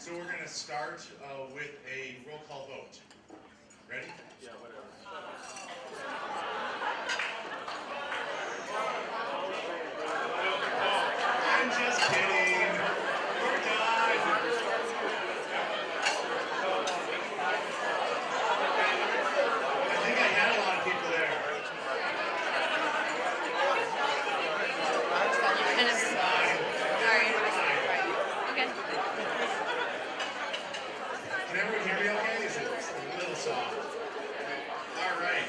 So we're going to start with a roll call vote. Ready? Yeah, whatever. I'm just kidding. We're done. I think I had a lot of people there. Kind of. Fine. Sorry. Okay. Can everyone hear me okay? Is it a little soft? All right.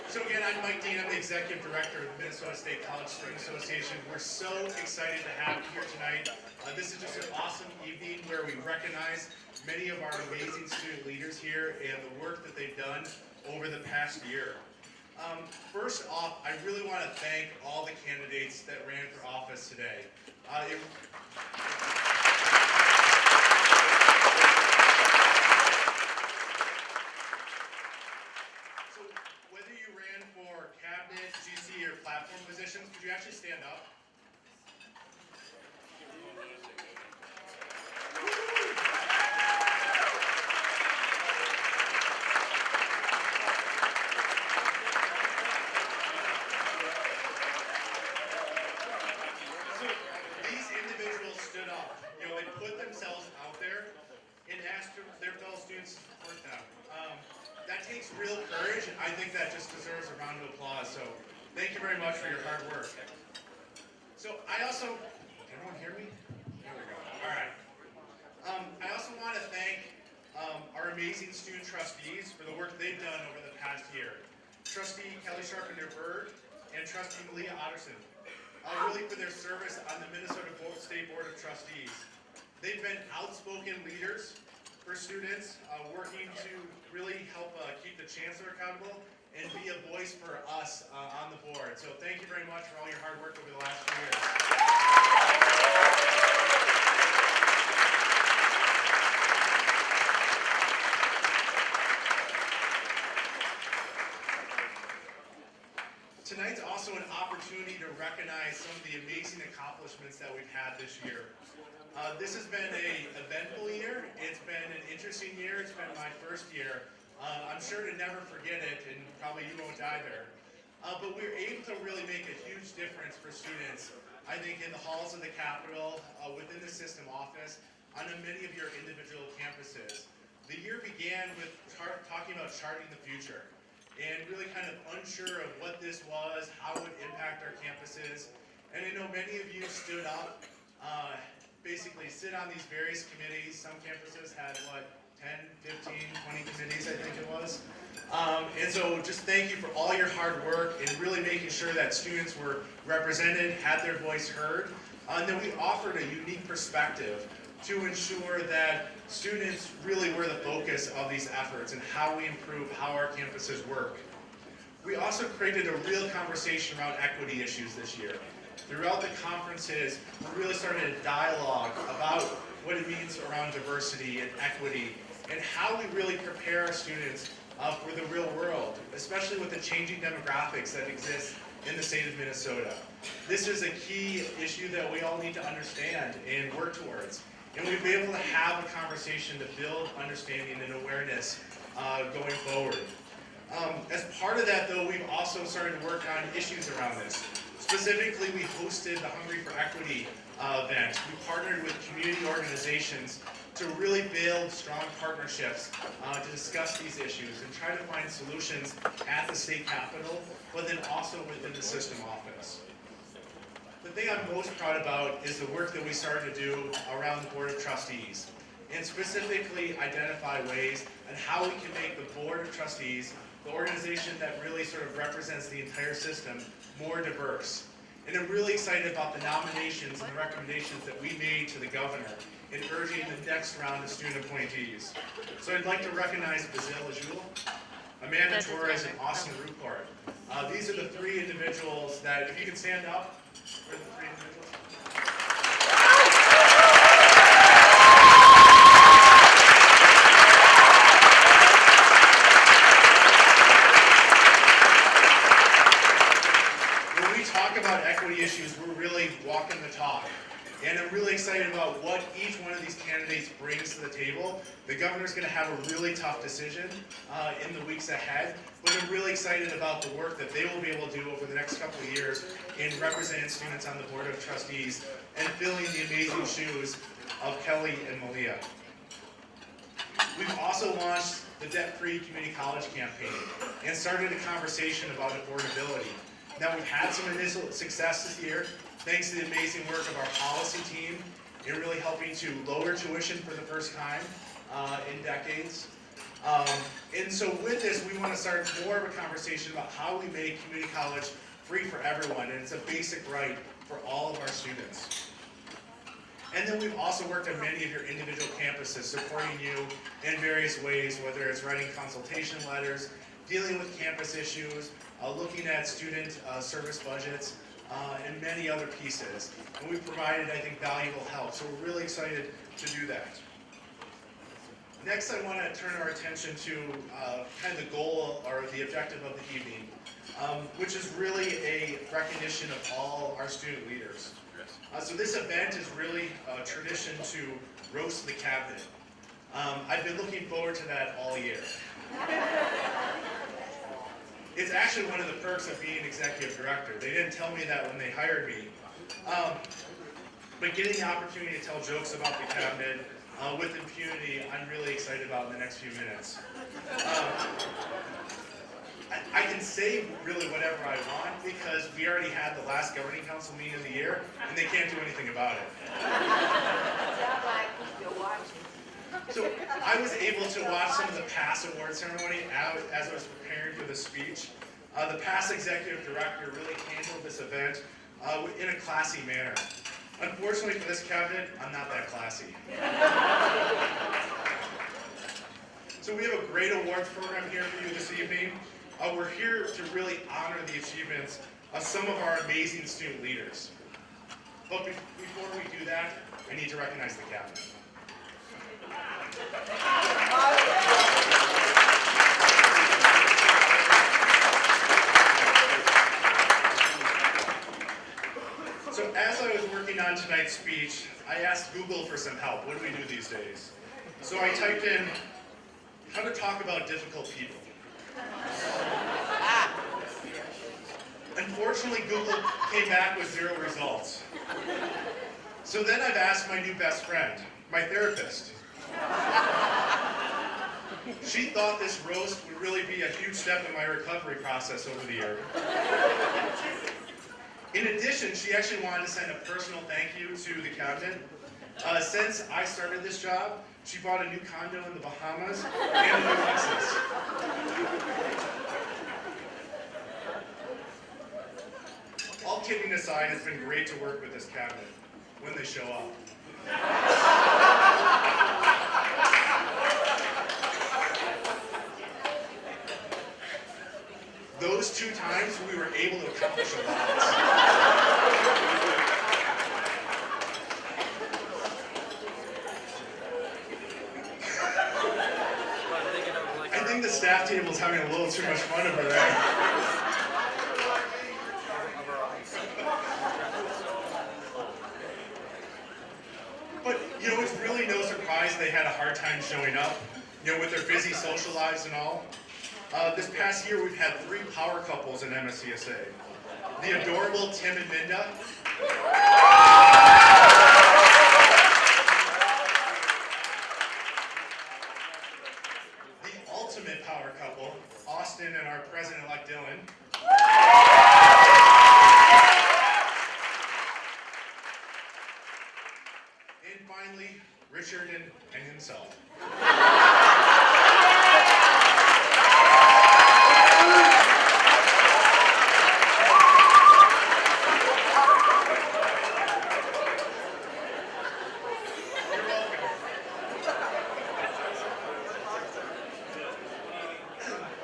So again, I'm Mike Dean. I'm the Executive Director of the Minnesota State College Student Association. We're so excited to have you here tonight. This is just an awesome evening where we recognize many of our amazing student leaders here and the work that they've done over the past year. First off, I really want to thank all the candidates that ran for office today. So whether you ran for cabinet, GC, or platform positions, could you actually stand up? So these individuals stood up. You know, they put themselves out there and asked their fellow students to support them. That takes real courage. I think that just deserves a round of applause. So thank you very much for your hard work. So I also, can everyone hear me? There we go. All right. I also want to thank our amazing student trustees for the work they've done over the past year. Trustee Kelly Sharpenter-Bird and Trustee Malia Otterson, really for their service on the Minnesota State Board of Trustees. They've been outspoken leaders for students, working to really help keep the chancellor accountable and be a voice for us on the board. So thank you very much for all your hard work over the last few years. Tonight's also an opportunity to recognize some of the amazing accomplishments that we've had this year. This has been an eventful year. It's been an interesting year. It's been my first year. I'm sure to never forget it, and probably you won't either. But we were able to really make a huge difference for students, I think, in the halls of the Capitol, within the system office, on many of your individual campuses. The year began with talking about charting the future, and really kind of unsure of what this was, how it would impact our campuses. And I know many of you stood up, basically sit on these various committees. Some campuses had, 10, 15, 20 committees, I think it was. And so just thank you for all your hard work and really making sure that students were represented, had their voice heard, and that we offered a unique perspective to ensure that students really were the focus of these efforts and how we improve how our campuses work. We also created a real conversation around equity issues this year. Throughout the conferences, we really started a dialogue about what it means around diversity and equity and how we really prepare our students for the real world, especially with the changing demographics that exist in the state of Minnesota. This is a key issue that we all need to understand and work towards. And we've been able to have a conversation to build understanding and awareness going forward. As part of that, though, we've also started to work on issues around this. Specifically, we hosted the Hungry for Equity event. We partnered with community organizations to really build strong partnerships to discuss these issues and try to find solutions at the state capitol, but then also within the system office. The thing I'm most proud about is the work that we started to do around the Board of Trustees, and specifically identify ways on how we can make the Board of Trustees, the organization that really sort of represents the entire system, more diverse. And I'm really excited about the nominations and the recommendations that we made to the governor in urging the next round of student appointees. So I'd like to recognize Bazil Ajul, Amanda Torres, and Austin Ruport. These are the three individuals that, if you can stand up, for the three individuals. When we talk about equity issues, we're really walking the talk. And I'm really excited about what each one of these candidates brings to the table. The governor's going to have a really tough decision in the weeks ahead, but I'm really excited about the work that they will be able to do over the next couple of years in representing students on the Board of Trustees and filling the amazing shoes of Kelly and Malia. We've also launched the Debt-Free Community College campaign and started a conversation about affordability. Now, we've had some initial success this year, thanks to the amazing work of our policy team in really helping to lower tuition for the first time in decades. And so with this, we want to start more of a conversation about how we make community college free for everyone, and it's a basic right for all of our students. And then we've also worked on many of your individual campuses, supporting you in various ways, whether it's writing consultation letters, dealing with campus issues, looking at student service budgets, and many other pieces. And we've provided, I think, valuable help. So we're really excited to do that. Next, I want to turn our attention to kind of the goal or the objective of the evening, which is really a recognition of all our student leaders. So this event is really a tradition to roast the cabinet. I've been looking forward to that all year. It's actually one of the perks of being executive director. They didn't tell me that when they hired me. But getting the opportunity to tell jokes about the cabinet with impunity, I'm really excited about in the next few minutes. I can say really whatever I want because we already had the last governing council meeting of the year and they can't do anything about it. So I was able to watch some of the past award ceremony as I was preparing for the speech. The past executive director really handled this event in a classy manner. Unfortunately for this cabinet, I'm not that classy. So we have a great awards program here for you this evening. We're here to really honor the achievements of some of our amazing student leaders. But before we do that, I need to recognize the cabinet. So as I was working on tonight's speech, I asked Google for some help. What do we do these days? So I typed in, how to talk about difficult people. Unfortunately, Google came back with 0 results. So then I've asked my new best friend, my therapist. She thought this roast would really be a huge step in my recovery process over the year. In addition, she actually wanted to send a personal thank you to the cabinet. Since I started this job, she bought a new condo in the Bahamas and a new Lexus. All kidding aside, it's been great to work with this cabinet when they show up. Those 2 times we were able to accomplish a lot. I think the staff table is having a little too much fun over there. But, you know, it's really no surprise they had a hard time showing up, you know, with their busy social lives and all. This past year, we've had 3 power couples in MSCSA. The adorable Tim and Minda. The ultimate power couple, Austin and our president-elect Dylan. And finally, Richard and himself.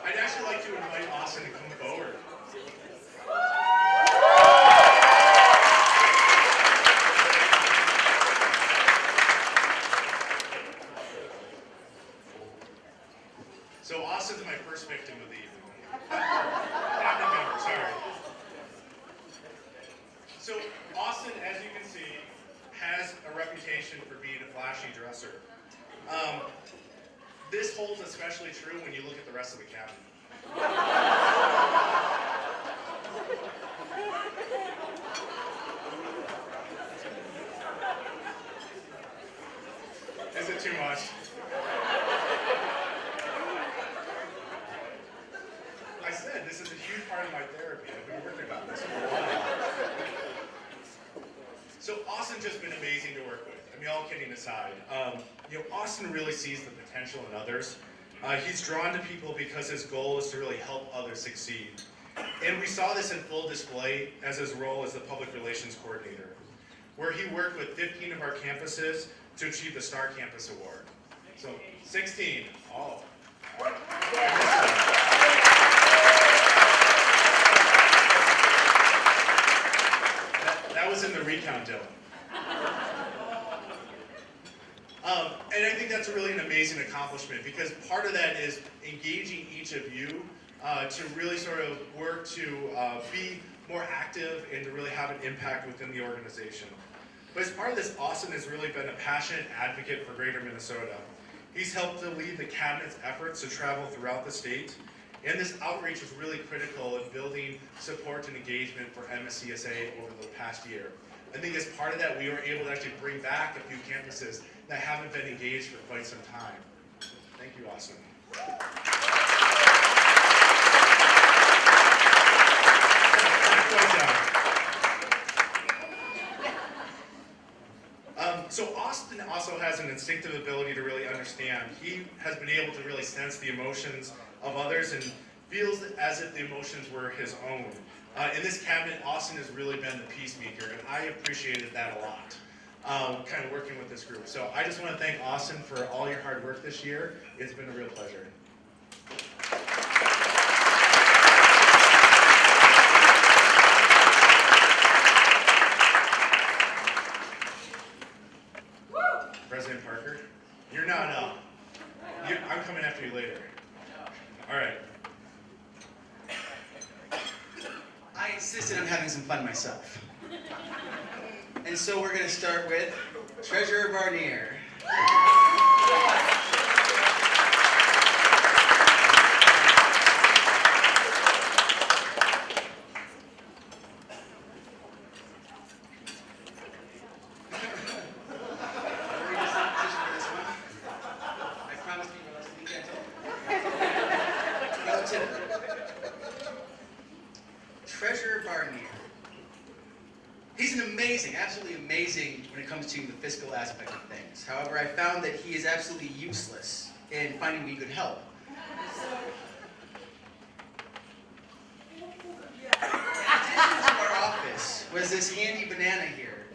I'd actually like to invite Austin to come forward. So Austin's my first victim of the evening. Cabinet member, sorry. So Austin, as you can see, has a reputation for being a flashy dresser. This holds especially true when you look at the rest of the cabinet. Is it too much? I said this is a huge part of my therapy. I've been working about this for a while. So Austin's just been amazing to work with. I mean, all kidding aside, Austin really sees the potential in others. He's drawn to people because his goal is to really help others succeed. And we saw this in full display as his role as the public relations coordinator, where he worked with 15 of our campuses to achieve the Star Campus Award. So 16. Oh. All right. That was in the recount, Dylan. And I think that's really an amazing accomplishment because part of that is engaging each of you to really sort of work to be more active and to really have an impact within the organization. But as part of this, Austin has really been a passionate advocate for Greater Minnesota. He's helped to lead the Cabinet's efforts to travel throughout the state, and this outreach was really critical in building support and engagement for MSCSA over the past year. I think as part of that, we were able to actually bring back a few campuses that haven't been engaged for quite some time. Thank you, Austin. So Austin also has an instinctive ability to really understand. He has been able to really sense the emotions of others and feels as if the emotions were his own. In this cabinet, Austin has really been the peacemaker, and I appreciated that a lot, kind of working with this group. So I just want to thank Austin for all your hard work this year. It's been a real pleasure. President Parker, you're not I'm coming after you later. All right. I insisted on having some fun myself. And so we're going to start with Treasurer Barnier. Treasurer Barnier. He's absolutely amazing when it comes to the fiscal aspect of things. However, I found that he is absolutely useless in finding me good help. In addition to our office was this handy banana here.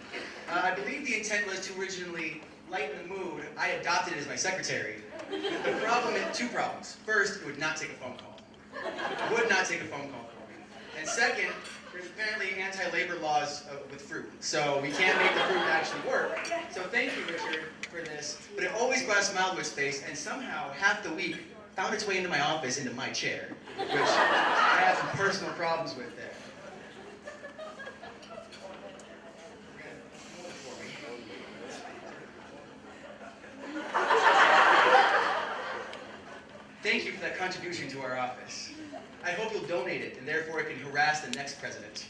I believe the intent was to originally lighten the mood. I adopted it as my secretary. The problem is two problems. First, it would not take a phone call. It would not take a phone call for me. And second, there's apparently anti-labor laws with fruit, so we can't make the fruit actually work. So thank you, Richard, for this. But it always brought a smile to his face, and somehow, half the week, found its way into my office, into my chair, which I have some personal problems with there. Thank you for that contribution to our office. I hope you'll donate it, and therefore it can harass the next president.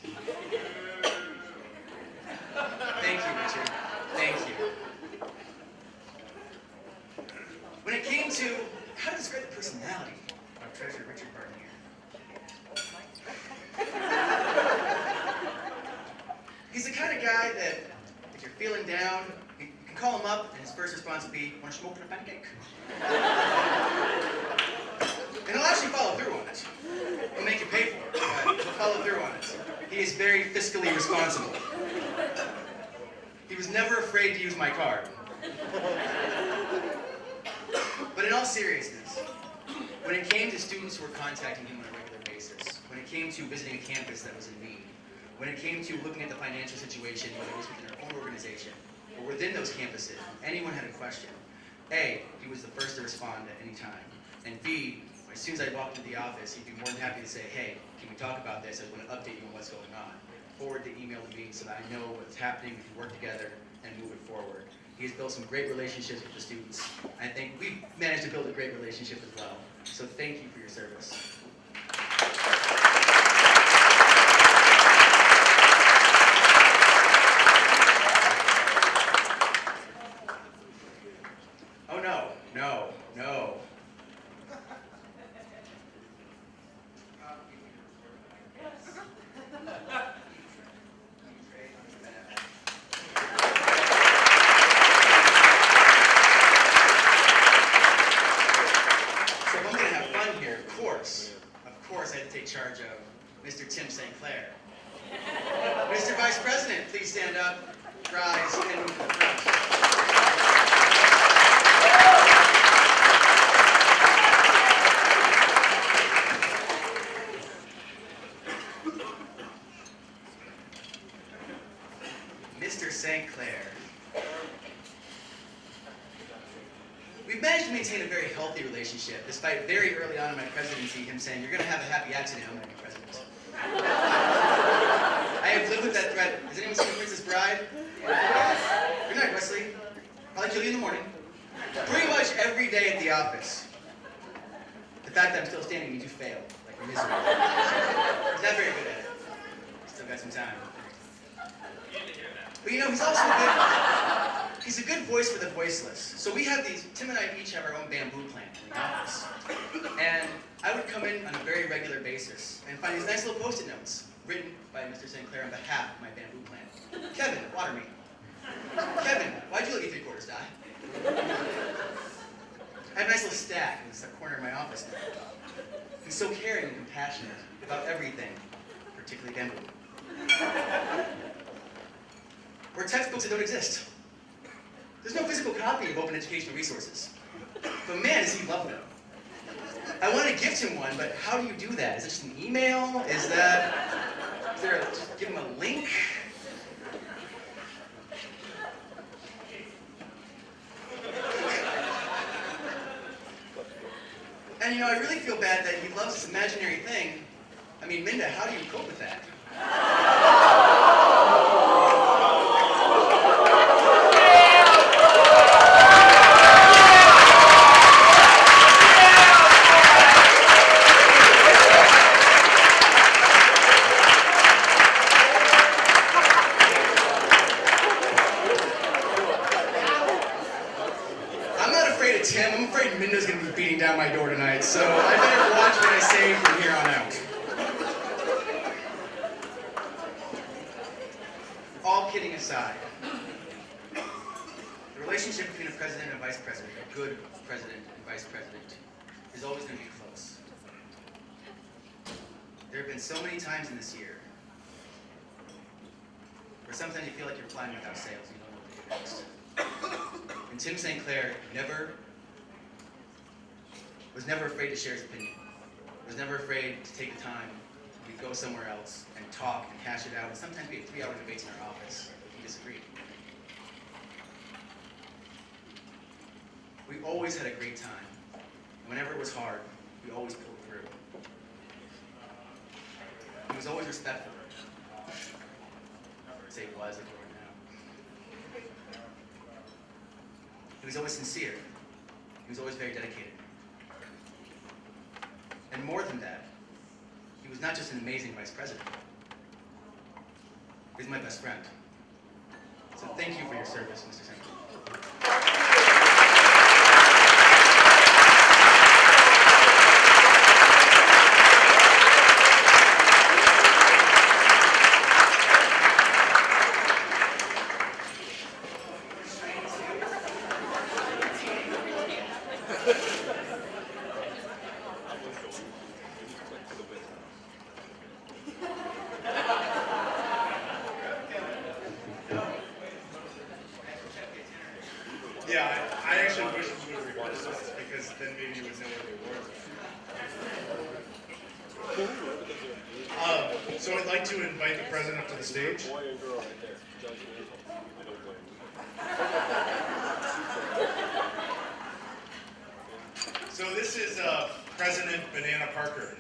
Thank you, Richard. Thank you. When it came to how to describe the personality of Treasurer Richard Barnier, he's the kind of guy that, if you're feeling down, you can call him up, and his first response will be, "Want to smoke a pancake?" And he'll actually follow through on it. He'll make you pay for it, but he'll follow through on it. He is very fiscally responsible. He was never afraid to use my card. But in all seriousness, when it came to students who were contacting him on a regular basis, when it came to visiting a campus that was in need, when it came to looking at the financial situation, whether it was within our own organization or within those campuses, anyone had a question, A, he was the first to respond at any time, and B, as soon as I walked into the office, he'd be more than happy to say, "Hey, can we talk about this? I want to update you on what's going on." Forward the email to me so that I know what's happening, we can work together, and move it forward. He has built some great relationships with the students. I think we've managed to build a great relationship as well. So thank you for your service. Oh no, no, no. So if I'm gonna have fun here, of course I have to take charge of Mr. Tim St. Clair. Mr. Vice President, please stand up, rise, and move to the front. Mr. St. Clair. We've managed to maintain a very healthy relationship, despite very early on in my presidency, him saying, "You're going to have a happy accident when I'm president." I have lived with that threat. Has anyone seen The Princess Bride? Good night, Wesley. Probably kill you in the morning. Pretty much every day at the office. The fact that I'm still standing means you failed, like miserable. He's not very good at it. Still got some time. But you know, he's a good voice for the voiceless. So we have Tim and I each have our own bamboo plant in the office. And I would come in on a very regular basis and find these nice little Post-it notes written by Mr. St. Clair on behalf of my bamboo plant. Kevin, water me. Kevin, why'd you let your 3/4 die? I have a nice little stack in the corner of my office now. He's so caring and compassionate about everything, particularly bamboo. Or textbooks that don't exist. There's no physical copy of open educational resources. But man, does he love them. I want to gift him one, but how do you do that? Is it just an email? Just give him a link? And you know, I really feel bad that he loves this imaginary thing. I mean, Minda, how do you cope with that? Tim, I'm afraid Minda's gonna be beating down my door tonight, so I better watch what I say from here on out. All kidding aside, the relationship between a president and a vice president, a good president and vice president, is always gonna be close. There have been so many times in this year where sometimes you feel like you're flying without sails, you don't know what to do next. And Tim St. Clair was never afraid to share his opinion. Was never afraid to take the time. We'd go somewhere else and talk and hash it out. And sometimes we had 3-hour debates in our office if we disagreed. We always had a great time. And whenever it was hard, we always pulled through. He was always respectful. I'd say he was, like we are now. He was always sincere. He was always very dedicated. And more than that, he was not just an amazing vice president. He was my best friend. So thank you for your service, Mr. St. Clair. Yeah, I actually wish we would record this because then maybe you would know what the awards are. So I'd like to invite the president up to the stage. So this is President Banana Parker.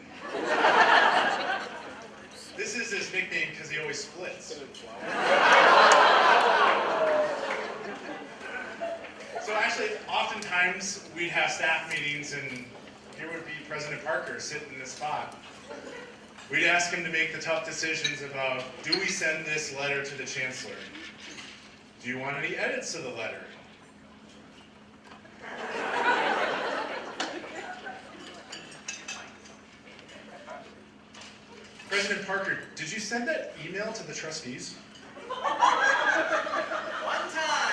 This is his nickname because he always splits. actually, oftentimes we'd have staff meetings and here would be President Parker sitting in this spot. We'd ask him to make the tough decisions about, do we send this letter to the Chancellor? Do you want any edits to the letter? President Parker, did you send that email to the trustees? One time.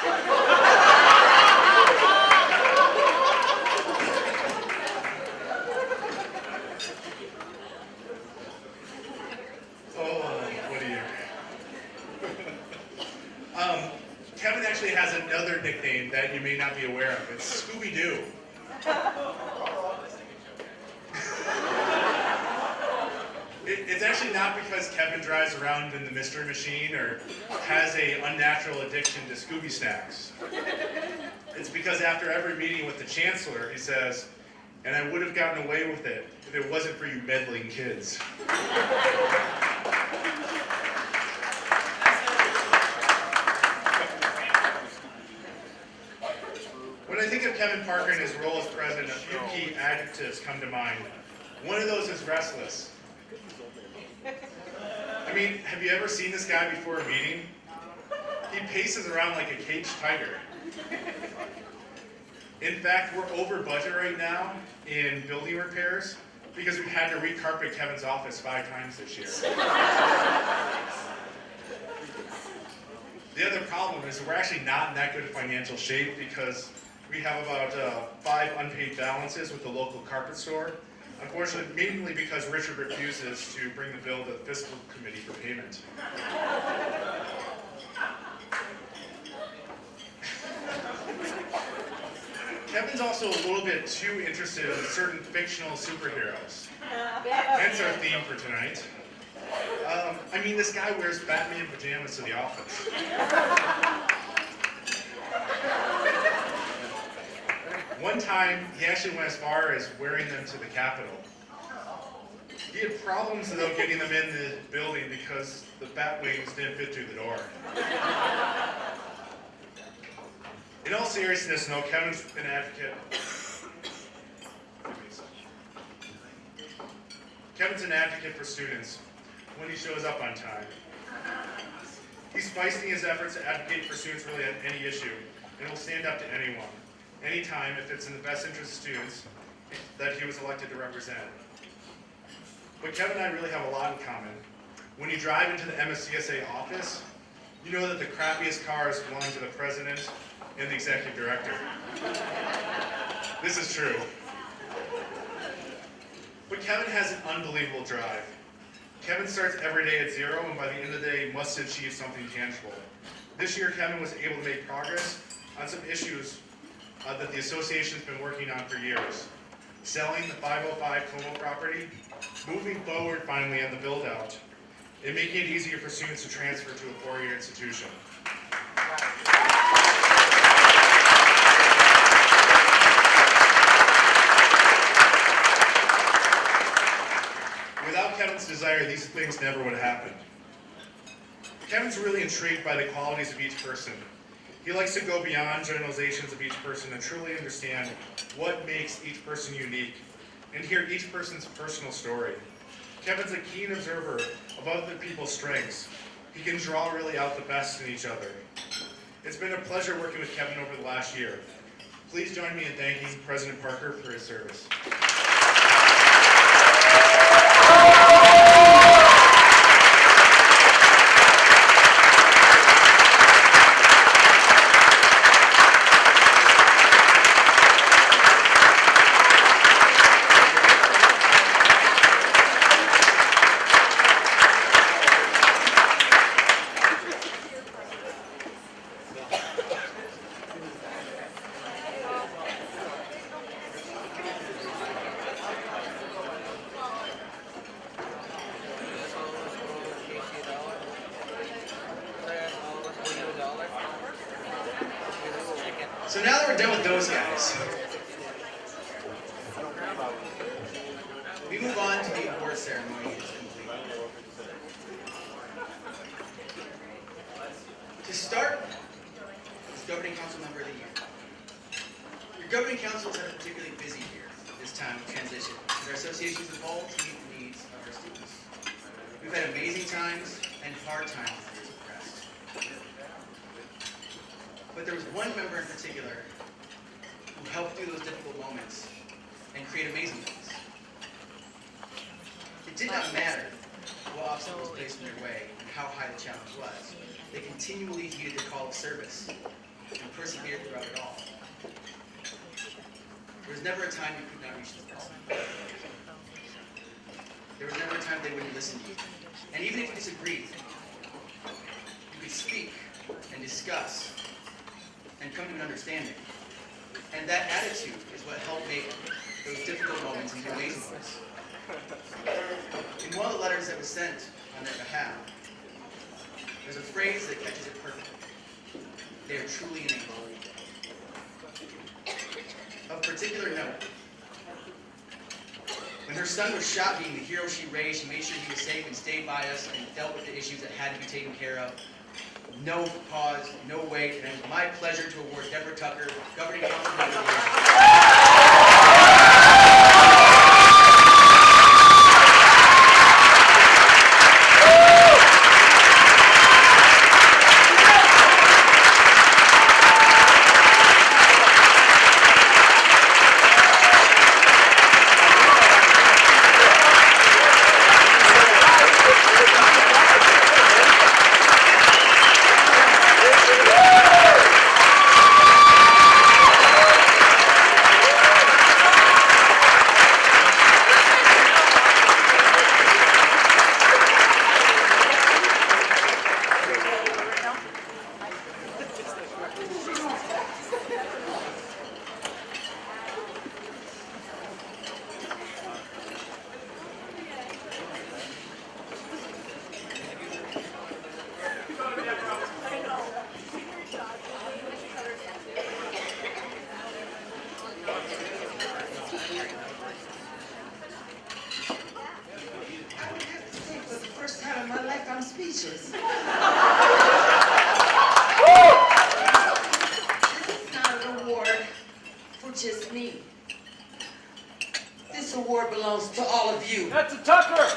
Oh, what a year. Kevin actually has another nickname that you may not be aware of. It's Scooby-Doo. It's actually not because Kevin drives around in the Mystery Machine or has an unnatural addiction to Scooby snacks. It's because after every meeting with the Chancellor, he says, and I would have gotten away with it if it wasn't for you meddling kids. When I think of Kevin Parker and his role as president, a few key adjectives come to mind. One of those is restless. I mean, have you ever seen this guy before a meeting? He paces around like a caged tiger. In fact, we're over budget right now in building repairs because we've had to recarpet Kevin's office 5 times this year. The other problem is we're actually not in that good financial shape because we have about 5 unpaid balances with the local carpet store. Unfortunately, mainly because Richard refuses to bring the bill to the fiscal committee for payment. Kevin's also a little bit too interested in certain fictional superheroes. Hence our theme for tonight. I mean, this guy wears Batman pajamas to the office. One time, he actually went as far as wearing them to the Capitol. He had problems, though, getting them in the building because the bat wings didn't fit through the door. In all seriousness, though, Kevin's an advocate. Kevin's an advocate for students when he shows up on time. He's feisty in his efforts to advocate for students really on any issue, and will stand up to anyone, anytime, if it's in the best interest of students that he was elected to represent. But Kevin and I really have a lot in common. When you drive into the MSCSA office, you know that the crappiest cars belong to the president and the executive director. This is true. But Kevin has an unbelievable drive. Kevin starts every day at 0, and by the end of the day, must achieve something tangible. This year, Kevin was able to make progress on some issues that the association's been working on for years. Selling the 505 Como property, moving forward finally on the build-out, and making it easier for students to transfer to a 4-year institution. Without Kevin's desire, these things never would have happened. Kevin's really intrigued by the qualities of each person. He likes to go beyond generalizations of each person and truly understand what makes each person unique and hear each person's personal story. Kevin's a keen observer of other people's strengths. He can draw really out the best in each other. It's been a pleasure working with Kevin over the last year. Please join me in thanking President Parker for his service. So now that we're done with those guys, we move on to the award ceremony. To start, is Governing Council Member of the Year. governing council has had a particularly busy year this time of transition, as our associations evolved to meet the needs of our students. We've had amazing times and hard times as years have progressed. But there was one member in particular who helped through those difficult moments and create amazing things. It did not matter what obstacle was placed in their way and how high the challenge was. They continually heeded the call of service and persevered throughout it all. There was never a time you could not reach this person. There was never a time they wouldn't listen to you. And even if you disagreed, you could speak and discuss and come to an understanding. And that attitude is what helped make those difficult moments into amazing ones. In one of the letters that was sent on their behalf, there's a phrase that catches it perfectly. They are truly an angel. Of particular note, when her son was shot, being the hero she raised, she made sure he was safe and stayed by us and dealt with the issues that had to be taken care of. No pause, no wait, and it's my pleasure to award Deborah Tucker, Governing Council Member of the Year. I'm speechless. This is not an award for just me. This award belongs to all of you. That's a Tucker!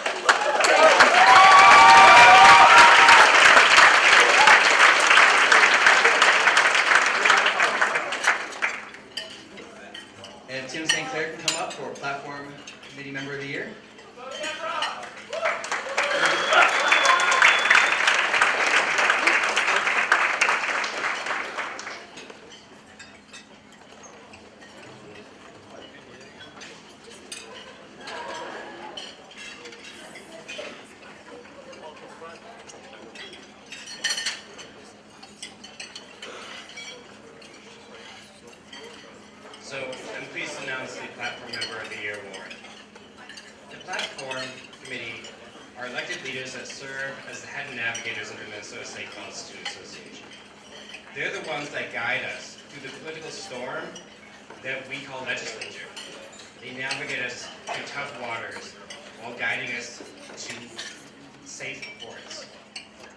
And Tim St. Clair can come up for Platform Committee Member of the Year. So I'm pleased to announce the Platform Member of the Year award. The Platform Committee are elected leaders that serve as the head navigators under Minnesota State College Student Association. They're the ones that guide us through the political storm that we call legislature. They navigate us through tough waters while guiding us to safe ports.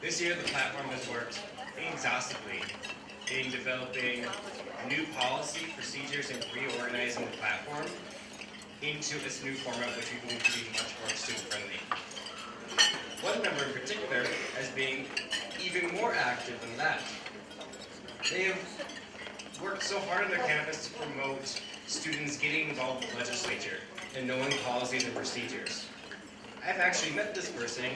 This year, the platform has worked exhaustively in developing new policy, procedures, and reorganizing the platform into this new format, which we believe to be much more student-friendly. One member in particular has been even more active than that. They have worked so hard on their campus to promote students getting involved with the legislature and knowing policies and procedures. I've actually met this person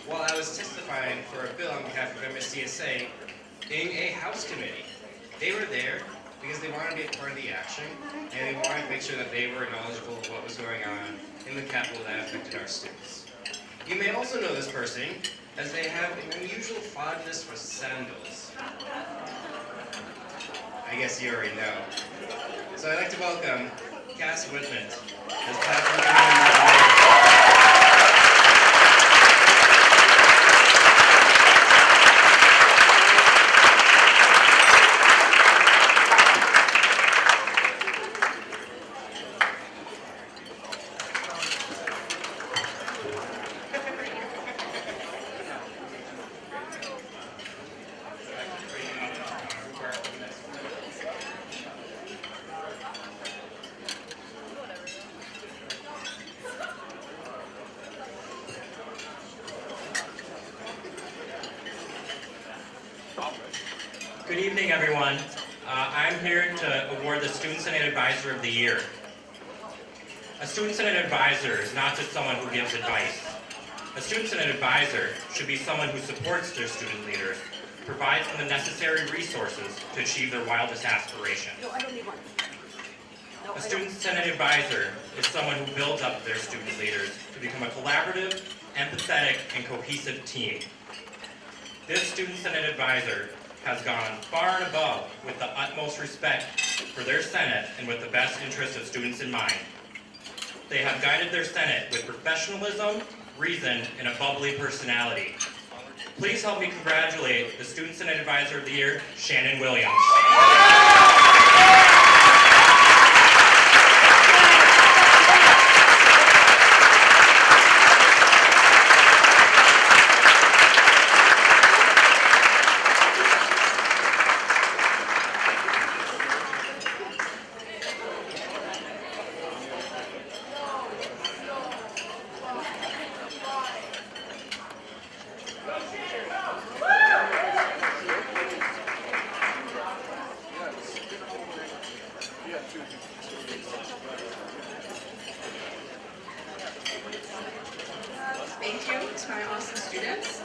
while I was testifying for a bill on behalf of MSCSA in a House committee. They were there because they wanted to be a part of the action, and they wanted to make sure that they were knowledgeable of what was going on in the Capitol that affected our students. You may also know this person, as they have an unusual fondness for sandals. I guess you already know. So I'd like to welcome Cass Whitman as Platform Committee Member of the Year. Good evening, everyone. I'm here to award the Student Senate Advisor of the Year. A Student Senate Advisor is not just someone who gives advice. A Student Senate Advisor should be someone who supports their student leaders, provides them the necessary resources to achieve their wildest aspirations. No, I don't need one. No, A Student Senate Advisor is someone who builds up their student leaders to become a collaborative, empathetic, and cohesive team. This Student Senate Advisor has gone far and above with the utmost respect for their Senate and with the best interest of students in mind. They have guided their Senate with professionalism, reason, and a bubbly personality. Please help me congratulate the Student Senate Advisor of the Year, Shannon Williams. Thank you to my awesome students.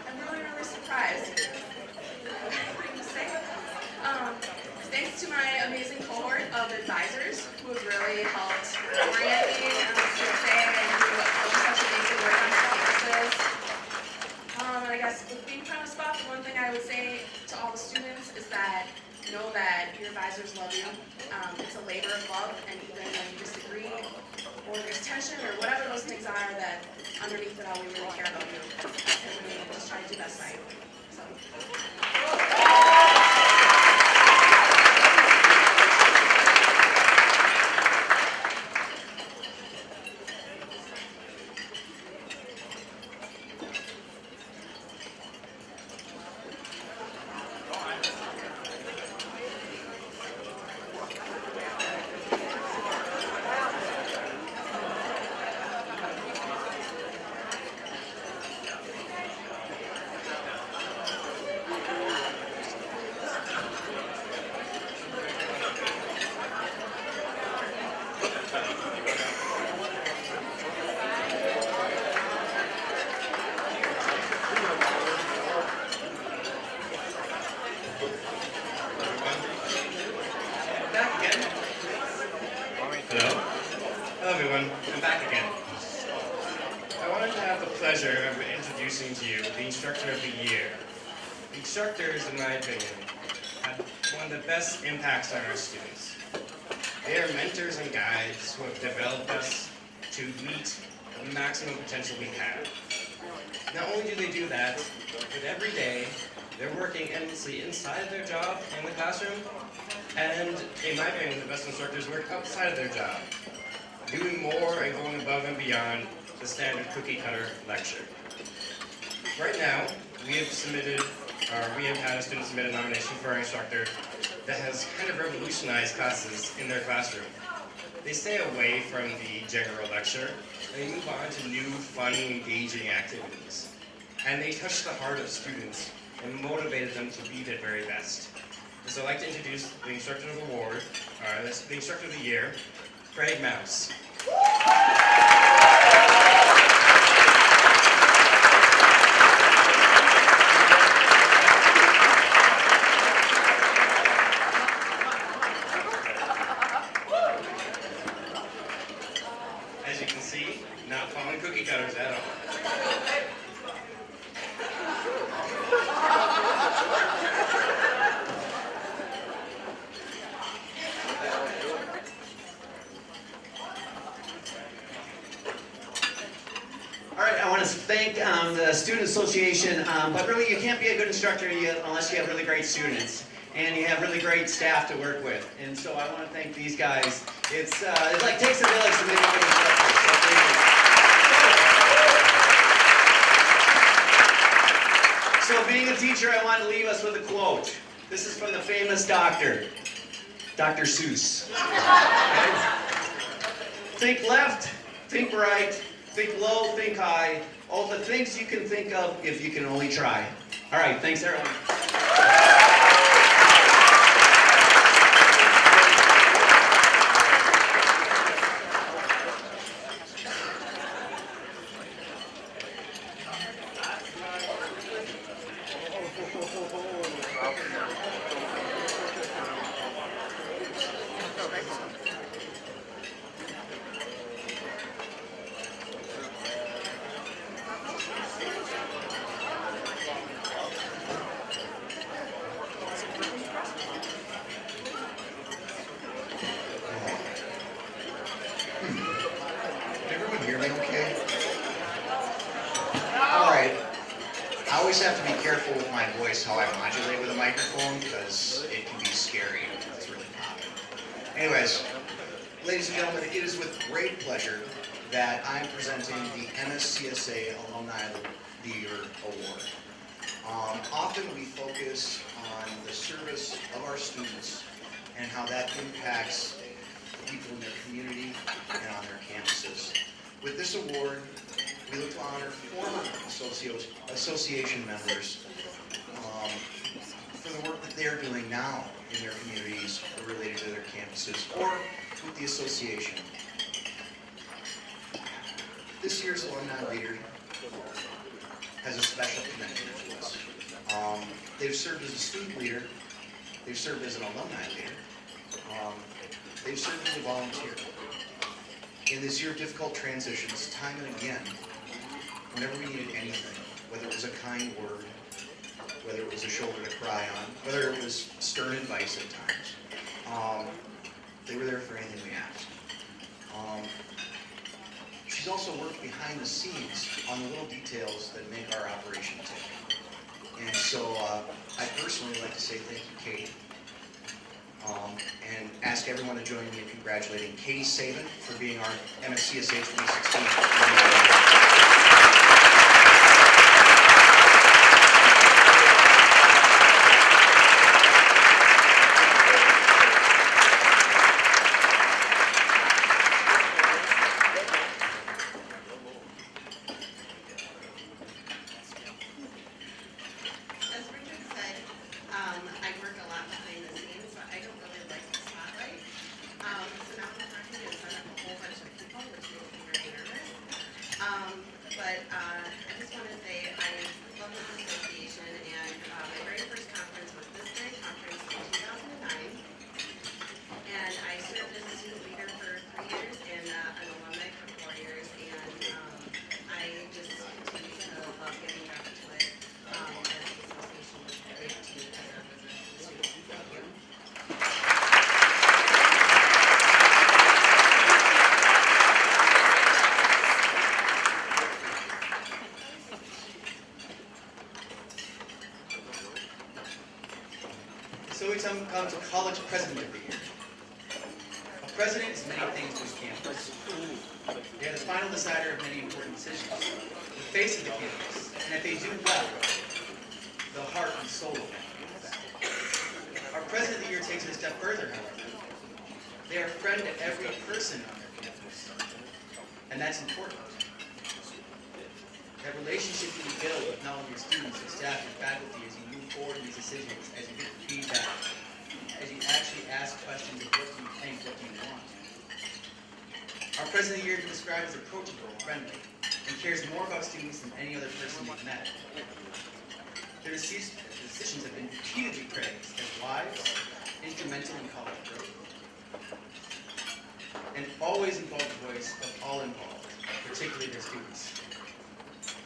I'm really, really surprised. What to say? Thanks to my amazing cohort of advisors who have really helped orient me on what to say and who do such amazing work on campuses. And I guess with being put on the spot, the one thing I would say to all the students is that know that your advisors love you. It's a labor of love, and even when you disagree or there's tension or whatever those things are, that underneath it all, we really care about you, and we just try to do best by you. So. Back again. Hello? Hello, everyone. I'm back again. I wanted to have the pleasure of introducing to you the Instructor of the Year. The instructors, in my opinion, have one of the best impacts on our students. They are mentors and guides who have developed us to meet the maximum potential we have. Not only do they do that, but every day they're working endlessly inside their job in the classroom, and in my opinion, the best instructors work outside of their job, doing more and going above and beyond the standard cookie-cutter lecture. Right now, we have had a student submit a nomination for our instructor that has kind of revolutionized classes in their classroom. They stay away from the general lecture, and they move on to new, fun, engaging activities. And they touch the heart of students and motivated them to be their very best. And so I'd like to introduce the Instructor of the Award, the Instructor of the Year, Craig Mouse. As you can see, not following cookie cutters at all. All right, I want to thank the Student Association, but really you can't be a good instructor unless you have really great students and you have really great staff to work with. And so I want to thank these guys. It like takes a village to make a good instructor. So thank you. So being a teacher, I want to leave us with a quote. This is from the famous doctor, Dr. Seuss. Okay? Think left, think right, think low, think high. All the things you can think of if you can only try. All right, thanks everyone. hear me okay? All right. I always have to be careful with my voice, how I modulate with a microphone, because it can be scary. It's really popular. Anyways, ladies and gentlemen, it is with great pleasure that I'm presenting the MSCSA Alumni of the Year Award. Often we focus on the service of our students and how that impacts the people in their community and on their campuses. With this award, we look to honor former association members for the work that they're doing now in their communities related to their campuses or with the association. This year's alumni leader has a special connection to us. They've served as a student leader, they've served as an alumni leader, they've served as a volunteer. In this year of difficult transitions, time and again, whenever we needed anything, whether it was a kind word, whether it was a shoulder to cry on, whether it was stern advice at times, they were there for anything we asked. She's also worked behind the scenes on the little details that make our operation tick. And so I personally like to say thank you, Katie, and ask everyone to join me in congratulating Katie Saban for being our MSCSA 2016. As Richard said, I work a lot behind the scenes, so I don't really like the spotlight. So now I'm talking in front of a whole bunch of people, which makes me very nervous. But I just want to say I love this association, and my very first conference was this very conference in 2009. And I served as a student leader for 3 years and an alumni for 4 years, and I just continue to love getting back to it. So we come to College President of the Year. A president is many things to his campus. They are the final decider of many important decisions, the face of the campus, and if they do well, the heart and soul of that campus. Our President of the Year takes it a step further, however. They are a friend to every person on their campus, and that's important. That relationship you build with not only your students, your staff, your faculty, as you move forward in these decisions, as you get feedback, as you actually ask questions of what do you think, what do you want. Our President of the Year is described as approachable, friendly, and cares more about students than any other person you've met. Their decisions have been repeatedly praised as wise, instrumental in college growth, and always involve the voice of all involved, particularly their students.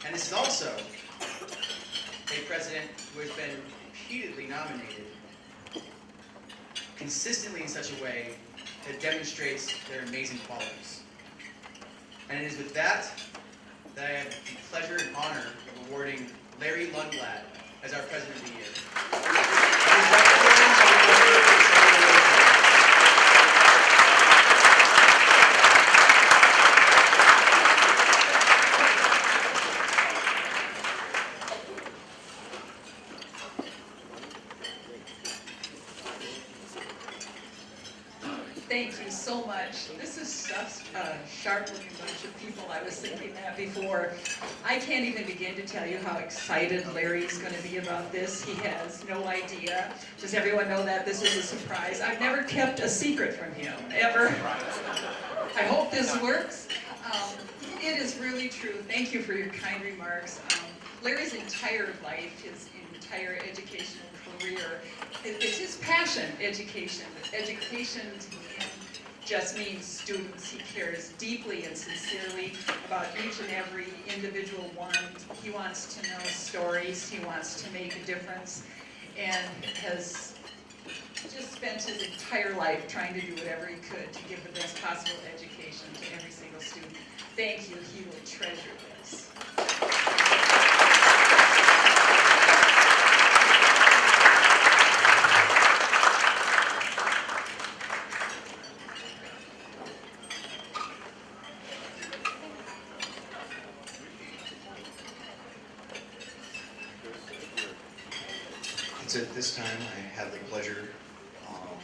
And this is also a president who has been repeatedly nominated consistently in such a way that demonstrates their amazing qualities. And it is with that that I have the pleasure and honor of awarding Larry Lundblad as our President of the Year. Thank you so much. This is such a sharp-looking bunch of people. I was thinking that before. I can't even begin to tell you how excited Larry's going to be about this. He has no idea. Does everyone know that this is a surprise? I've never kept a secret from him, ever. I hope this works. It is really true. Thank you for your kind remarks. Larry's entire life, his entire educational career, it's his passion, education. Education to him just means students. He cares deeply and sincerely about each and every individual one. He wants to know stories. He wants to make a difference, and has just spent his entire life trying to do whatever he could to give the best possible education to every single student. Thank you, he will treasure this. It's at this time I have the pleasure of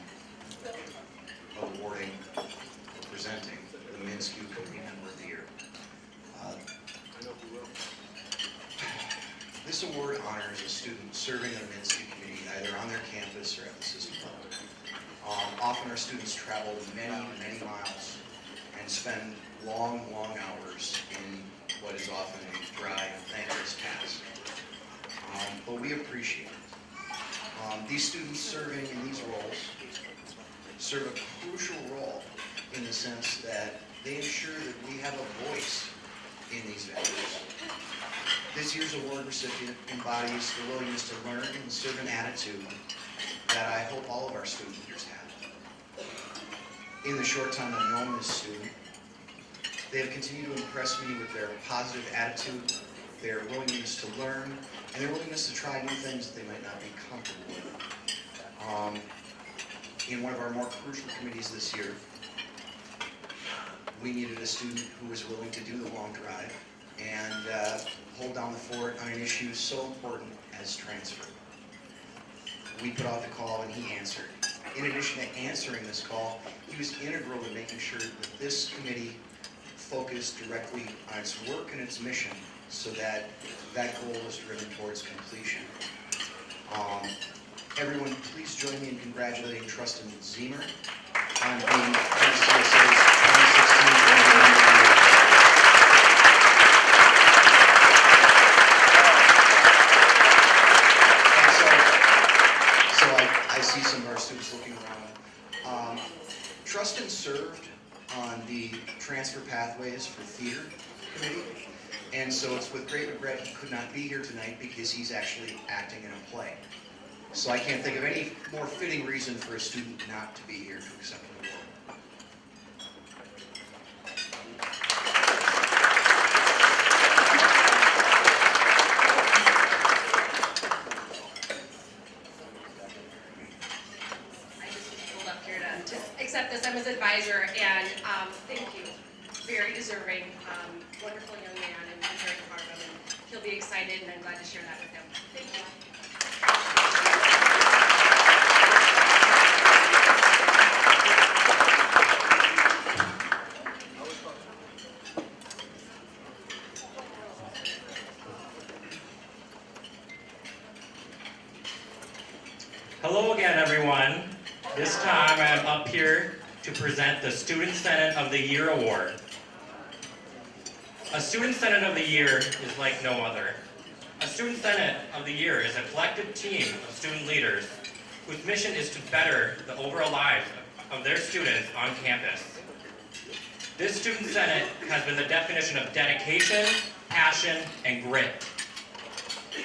awarding or presenting the Minsky Committee Member of the Year. This award honors a student serving on the Minsky Committee either on their campus or at the system level. Often our students travel many, many miles and spend long, long hours in what is often a dry and thankless task. But we appreciate it. These students serving in these roles serve a crucial role in the sense that they ensure that we have a voice in these venues. This year's award recipient embodies the willingness to learn and serve an attitude that I hope all of our student leaders have. In the short time I've known this student, they have continued to impress me with their positive attitude, their willingness to learn, and their willingness to try new things that they might not be comfortable with. In one of our more crucial committees this year, we needed a student who was willing to do the long drive and hold down the fort on an issue so important as transfer. We put out the call and he answered. In addition to answering this call, he was integral in making sure that this committee focused directly on its work and its mission so that that goal was driven towards completion. Everyone, please join me in congratulating Trustin Zemer on being NCSA's 2016 I see some of our students looking around. Trustin served on the transfer pathways for theater committee, and so it's with great regret he could not be here tonight because he's actually acting in a play. So I can't think of any more fitting reason for a student not to be here to accept the award. I just pulled up here to accept this. I'm his advisor, and thank you. Very deserving, wonderful young man, and I'm very proud of him. And he'll be excited, and I'm glad to share that with him. Thank you. Hello again, everyone. This time I am up here to present the Student Senate of the Year Award. A Student Senate of the Year is like no other. A Student Senate of the Year is a collective team of student leaders whose mission is to better the overall lives of their students on campus. This Student Senate has been the definition of dedication, passion, and grit.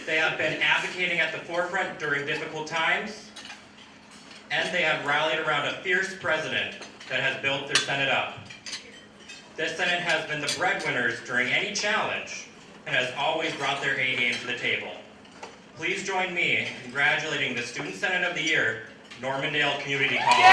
They have been advocating at the forefront during difficult times, and they have rallied around a fierce president that has built their Senate up. This Senate has been the breadwinners during any challenge and has always brought their A game to the table. Please join me in congratulating the Student Senate of the Year, Normandale Community College.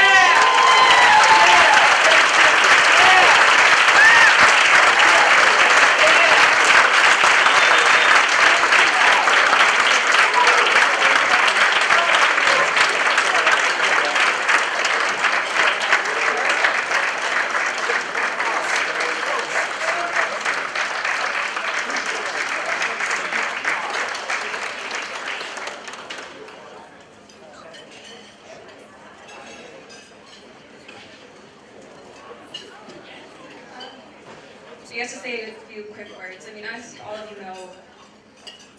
So you have to say a few quick words. I mean, as all of you know,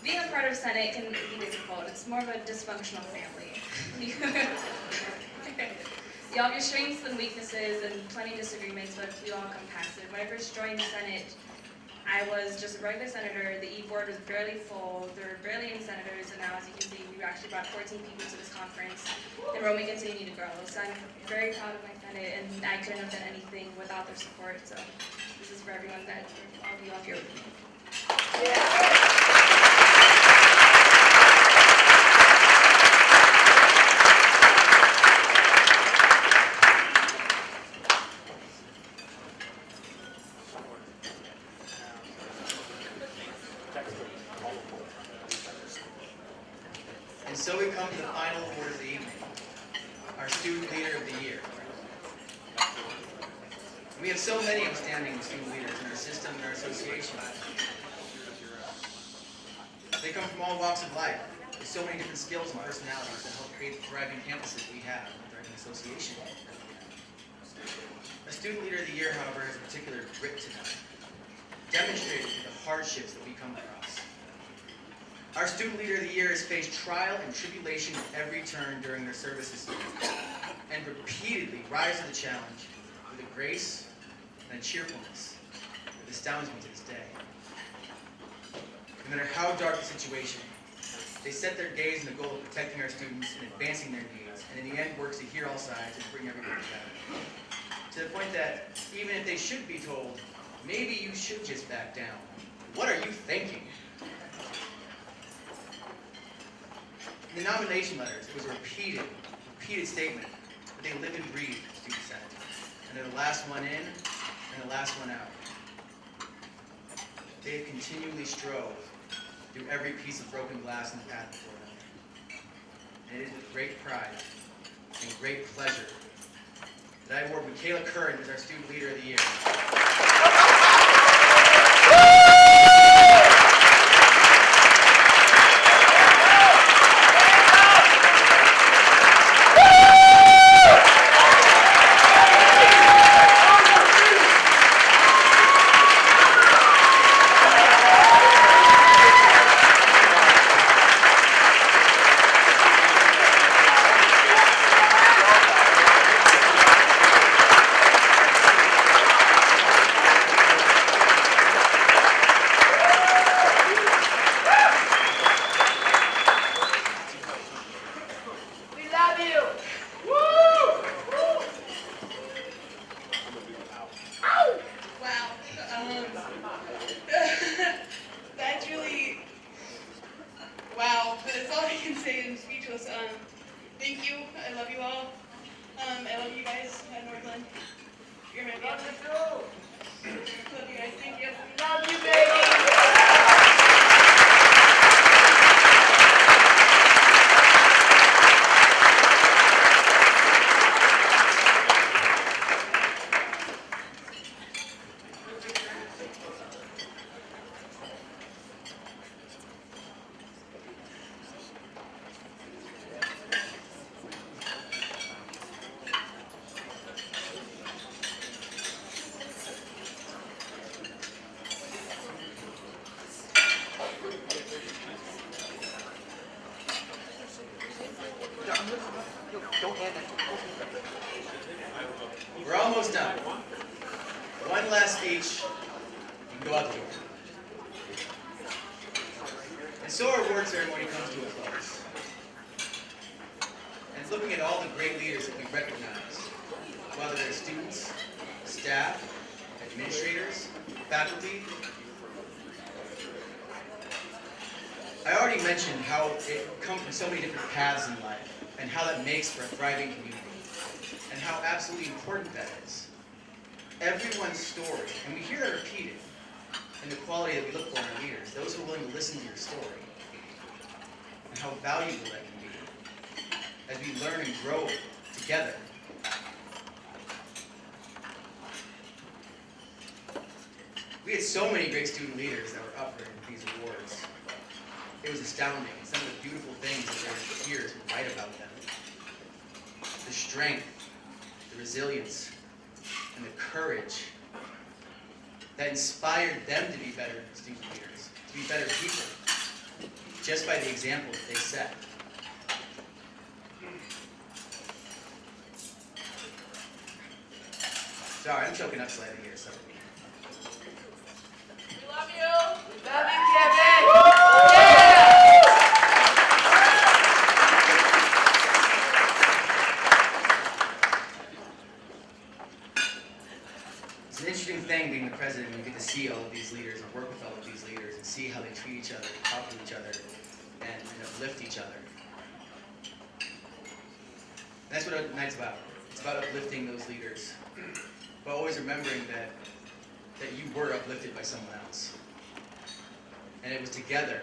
being a part of Senate can be difficult. It's more of a dysfunctional family. You all have your strengths and weaknesses and plenty of disagreements, but we all come past it. When I first joined the Senate, I was just a regular senator. The e-board was barely full. There were barely any senators, and now, as you can see, we actually brought 14 people to this conference, and we're only continuing to grow. So I'm very proud of my Senate, and I couldn't have done anything without their support. So this is for everyone that all of you all here with me. And so we come to the final award of the evening, our Student Leader of the Year. We have so many outstanding student leaders in our system and our association. They come from all walks of life, with so many different skills and personalities that help create the thriving campuses we have in the thriving association. A Student Leader of the Year, however, has a particular grit to them, demonstrated through the hardships that we come across. Our Student Leader of the Year has faced trial and tribulation at every turn during their services and repeatedly rise to the challenge with a grace and a cheerfulness that astounds me to this day. No matter how dark the situation, they set their gaze on the goal of protecting our students and advancing their needs, and in the end works to hear all sides and bring everyone together. To the point that even if they should be told, maybe you should just back down, what are you thinking? In the nomination letters, it was a repeated statement that they live and breathe Student Senate. And they're the last one in and the last one out. They have continually strove through every piece of broken glass in the path before them. And it is with great pride and great pleasure that I award Michaela Curran as our Student Leader of the Year. That's really, wow, that's all I can say. I'm speechless. Thank you. I love you all. I love you guys at Northland. You're my family. Love you guys. Thank you. Love you, baby. We're almost done. One last speech, you can go out the door. And so our award ceremony comes to a close. And looking at all the great leaders that we recognize, whether they're students, staff, administrators, faculty, I already mentioned how it comes from so many different paths in life and how that makes for a thriving community and how absolutely important that is. Everyone's story, and we hear that repeated in the quality that we look for in our leaders, those who are willing to listen to your story, and how valuable that can be as we learn and grow together. We had so many great student leaders that were up for these awards. It was astounding, some of the beautiful things that their peers would write about them. The strength, the resilience, and the courage that inspired them to be better student leaders, to be better people, just by the example that they set. Sorry, I'm choking up slightly here, so. We love leaders and work with all of these leaders and see how they treat each other, talk to each other, and uplift each other. And that's what a night's about. It's about uplifting those leaders, but always remembering that you were uplifted by someone else. And it was together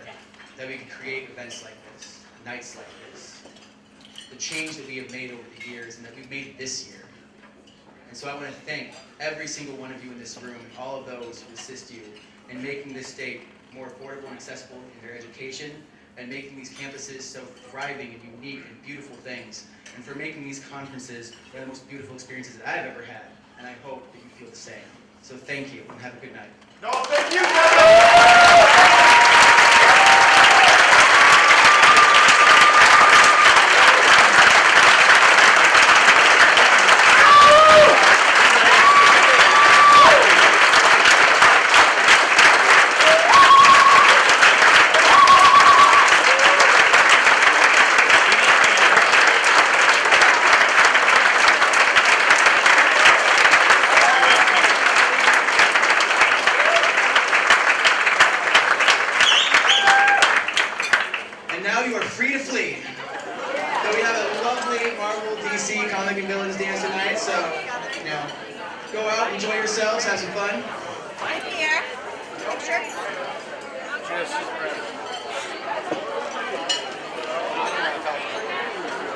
that we could create events like this, nights like this, the change that we have made over the years and that we've made this year. And so I want to thank every single one of you in this room and all of those who assist you in making this state more affordable and accessible in their education and making these campuses so thriving and unique and beautiful things, and for making these conferences one of the most beautiful experiences that I've ever had, and I hope that you feel the same. So thank you, and have a good night. No, thank you. And now you are free to flee. So we have a lovely Marvel DC comic and villains dance tonight, so, go out, enjoy yourselves, have some fun. I'm here. Picture.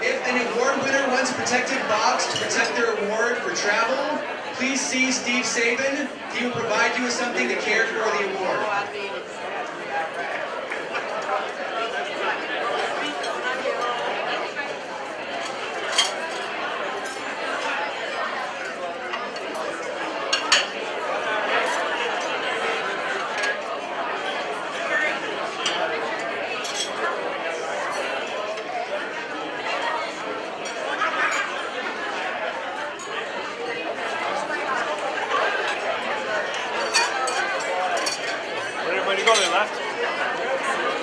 If an award winner wants a protected box to protect their award for travel, please see Steve Sabin. He will provide you with something to care for